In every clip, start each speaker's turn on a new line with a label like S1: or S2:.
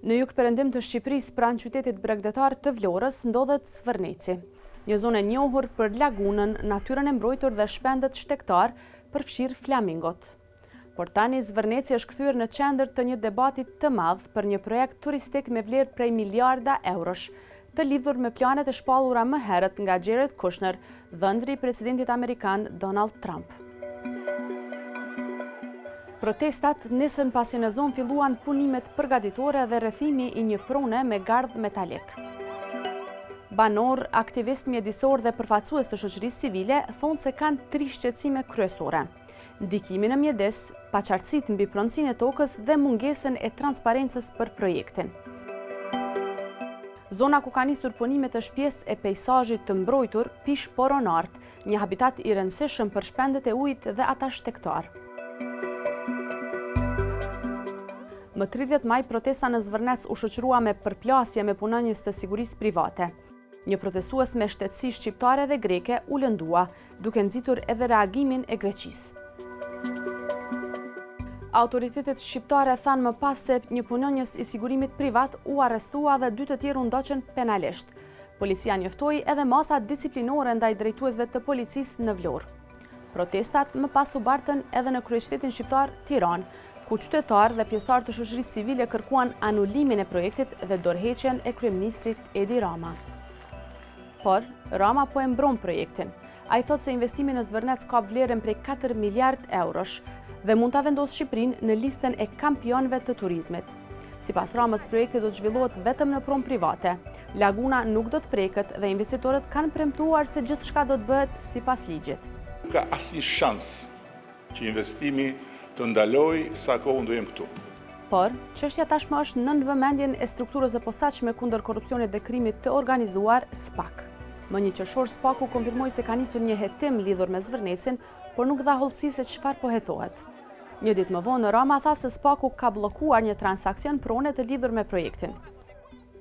S1: Në jugperëndim të Shqipërisë, pranë qytetit bregdetar të Vlorës, ndodhet Zvërneci, një zonë e njohur për lagunën, natyrën e mbrojtur dhe shpendet shtektar, përfshirë flamingot. Por tani Zvërneci është kthyer në qendër të një debati të madh për një projekt turistik me vlerë prej miliarda eurosh, të lidhur me planet e shpallura më herët nga Jared Kushner, dhëndri i presidentit amerikan Donald Trump. Protestat nisën pasi në zonë filluan punimet përgatitore dhe rrethimi i një prune me gardh metalik. Banor, aktivist mjedisor dhe përfaqësues të shoqërisë civile thonë se kanë 3 shqetësime kryesore: ndikimin në mjedis, paqartësitë mbi pronësinë e tokës dhe mungesën e transparencës për projektin. Zona ku ka nisur punimet është pjesë e peizazhit të mbrojtur Pish Poronart, një habitat i rëndësishëm për shpendet e ujit dhe ata shtektar. Më 30 maj, protesta në Zvërnec u shoqërua me përplasje me punonjës të sigurisë private. Një protestues me shtetësi shqiptare dhe greke u lëndua, duke nxitur edhe reagimin e Greqisë. Autoritetet shqiptare thanë më pas se një punonjës i sigurimit privat u arrestua dhe 2 të tjerë u ndoqën penalisht. Policia njoftoi edhe masa disiplinore ndaj drejtuesve të policisë në Vlorë. Protestat më pas u bartën edhe në kryeqytetin shqiptar Tiranë, ku qytetarë dhe pjesëtarë të shoqërisë civile kërkuan anulimin e projektit dhe dorëheqjen e kryeministrit Edi Rama. Por Rama po e mbron projektin. Ai thotë se investimi në Zvërnec ka vlerën prej 4 miliard eurosh dhe mund ta vendosë Shqipërinë në listën e kampionëve të turizmit. Sipas Ramës, projekti do të zhvillohet vetëm në pron private. Laguna nuk do të preket dhe investitorët kanë premtuar se gjithçka do të bëhet sipas ligjit.
S2: Ka asnjë shans që investimi të ndaloj sa kohë do jem këtu.
S1: Por, çështja tashmë është nën vëmendjen e strukturës së posaçme kundër korrupsionit dhe krimit të organizuar, SPAK. Më 1 qershor SPAK-u konfirmoi se ka nisur një hetim lidhur me Zvërnecin, por nuk dha hollësi se çfarë po hetohet. Një ditë më vonë, Rama tha se SPAK-u ka bllokuar një transakcion prone të lidhur me projektin.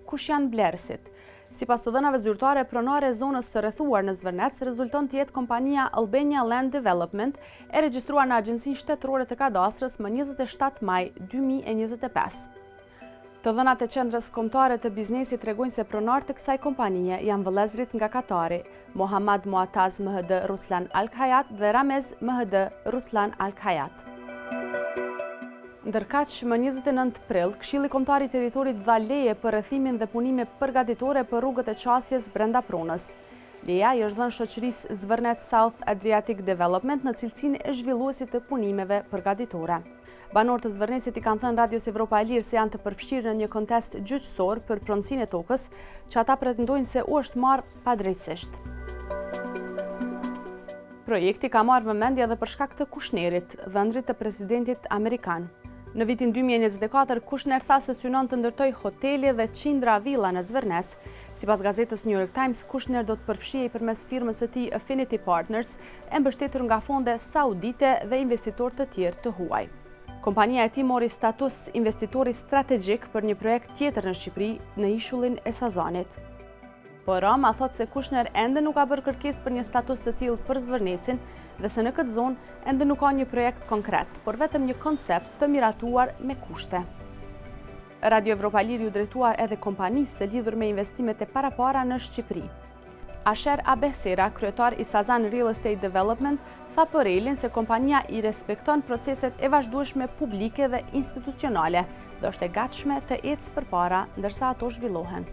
S1: Kush janë blerësit? Sipas të dhënave zyrtare, pronare e zonës së rrethuar në Zvërnec rezulton të jetë kompania Albania Land Development, e regjistruar në Agjencinë Shtetërore të Kadastrës më 27 maj 2025. Të dhënat e qendrës kombëtare të biznesit tregojnë se pronarët e kësaj kompanie janë vëllezërit nga Katari, Mohammad Muataz MHD Ruslan Al Khayat dhe Ramez MHD Ruslan Al Khayat. Ndërkaq, më 29 prill, Këshilli Kombëtar i Territorit dha leje për rrethimin dhe punime përgatitore për rrugët e qasjes brenda pronës. Leja i është dhënë shoqërisë Zvërnec South Adriatic Development në cilësinë e zhvilluesit të punimeve përgatitore. Banorët të Zvërnecit i kanë thënë Radios Evropa e Lirë se janë të përfshirë në një kontest gjyqësor për pronësinë e tokës, që ata pretendojnë se u është marrë padrejtësisht. Projekti ka marrë vëmendje edhe për shkak të Kushnerit, dhëndrit të presidentit amerikan. Në vitin 2024, Kushner tha se synon të ndërtoj hoteli dhe qindra villa në Zvërnec. Sipas gazetës New York Times, Kushner do të përfshihej përmes firmës së tij Affinity Partners, e mbështetur nga fonde saudite dhe investitorë të tjerë të huaj. Kompania e tij mori status investitori strategjik për një projekt tjetër në Shqipëri, në ishullin e Sazanit. Por Rama thotë se Kushner ende nuk ka bërë kërkesë për një status të tillë për Zvërnecin dhe se në këtë zonë ende nuk ka një projekt konkret, por vetëm një koncept të miratuar me kushte. Radio Evropa Lirë u drejtuar edhe kompanisë së lidhur me investimet e parapara në Shqipëri. Asher Abesera, kryetar i Sazan Real Estate Development, tha për Relin se kompania i respekton proceset e vazhdueshme publike dhe institucionale dhe është e gatshme të ecë përpara ndërsa ato zhvillohen.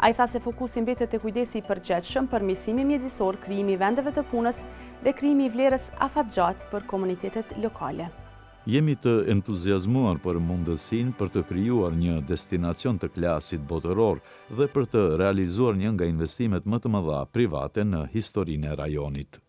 S1: Ai tha se fokusi mbetet te kujdesi i përgjithshëm, përmirësimi mjedisor, krijimi i vendeve të punës dhe krijimi i vlerës afatgjatë për komunitetet lokale.
S3: Jemi të entuziazmuar për mundësinë për të krijuar një destinacion të klasit botëror dhe për të realizuar një nga investimet më të mëdha private në historinë e rajonit.